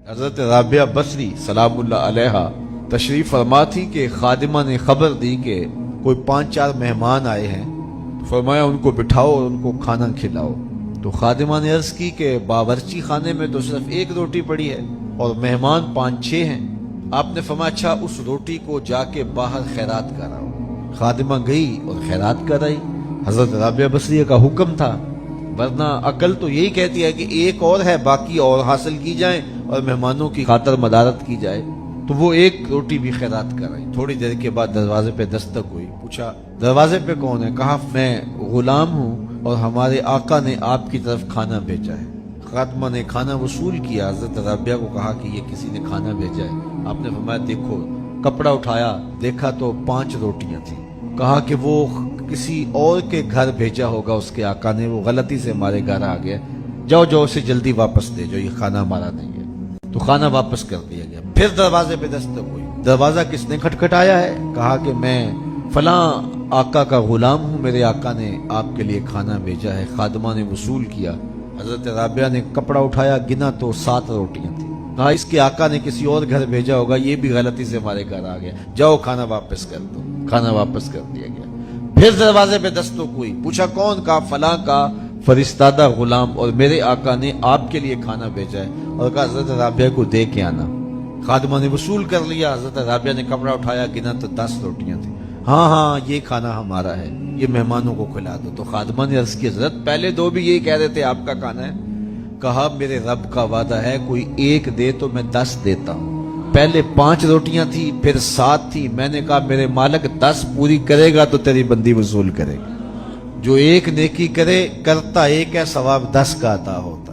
حضرت رابعہ بصری سلام اللہ علیہا تشریف فرما تھی کہ خادمہ نے خبر دی کہ کوئی 5-4 مہمان آئے ہیں، فرمایا ان کو بٹھاؤ اور ان کو کھانا کھلاؤ۔ تو خادمہ نے عرض کی کہ باورچی خانے میں تو صرف 1 روٹی پڑی ہے اور مہمان 5-6 ہیں۔ آپ نے فرمایا اچھا اس روٹی کو جا کے باہر خیرات کراؤ۔ خادمہ گئی اور خیرات کرائی۔ حضرت رابعہ بصریہ کا حکم تھا، ورنہ عقل تو یہی کہتی ہے کہ ایک اور ہے، باقی اور حاصل کی جائیں اور مہمانوں کی خاطر مدارت کی جائے۔ تو وہ 1 روٹی بھی خیرات کرائی۔ تھوڑی دیر کے بعد دروازے پہ دستک ہوئی، پوچھا دروازے پہ کون ہے؟ کہا میں غلام ہوں اور ہمارے آقا نے آپ کی طرف کھانا بھیجا ہے۔ خادمہ نے کھانا وصول کیا، حضرت رابعہ کو کہا کہ یہ کسی نے کھانا بھیجا ہے۔ آپ نے فرمایا دیکھو، کپڑا اٹھایا، دیکھا تو 5 روٹیاں تھیں۔ کہا کہ وہ کسی اور کے گھر بھیجا ہوگا اس کے آقا نے، وہ غلطی سے ہمارے گھر آ گیا، جاؤ جاؤ اسے جلدی واپس دے جو، یہ کھانا ہمارا نہیں ہے۔ تو کھانا واپس کر دیا گیا۔ پھر دروازے پہ دستک ہوئی، دروازہ کس نے کھٹکھٹایا ہے؟ کہا کہ میں فلاں آقا کا غلام ہوں، میرے آقا نے آپ کے لیے کھانا بھیجا ہے۔ خادمہ نے وصول کیا، حضرت رابعہ نے کپڑا اٹھایا، گنا تو 7 روٹیاں تھیں۔ کہا اس کے آقا نے کسی اور گھر بھیجا ہوگا، یہ بھی غلطی سے ہمارے گھر آ گیا، جاؤ کھانا واپس کر دو۔ کھانا واپس کر دیا گیا۔ پھر دروازے پہ دستک ہوئی، پوچھا کون؟ کا فلاں کا فرستادہ غلام، اور میرے آقا نے آپ کے لیے کھانا بھیجا ہے، اور کہا حضرت رابعہ کو دے کے آنا۔ خادمہ نے وصول کر لیا، حضرت رابعہ نے کپڑا اٹھایا، گنا تو 10 روٹیاں تھیں۔ ہاں ہاں یہ کھانا ہمارا ہے، یہ مہمانوں کو کھلا دو۔ تو خادمہ نے عرض کی حضرت پہلے 2 بھی یہی کہہ رہے تھے آپ کا کھانا ہے۔ کہا میرے رب کا وعدہ ہے کوئی 1 دے تو میں 10 دیتا ہوں۔ پہلے 5 روٹیاں تھی، پھر 7 تھی، میں نے کہا میرے مالک 10 پوری کرے گا تو تیری بندی وصول کرے گا۔ جو 1 نیکی کرے کرتا 1 ہے، ثواب 10 کا عطا ہوتا۔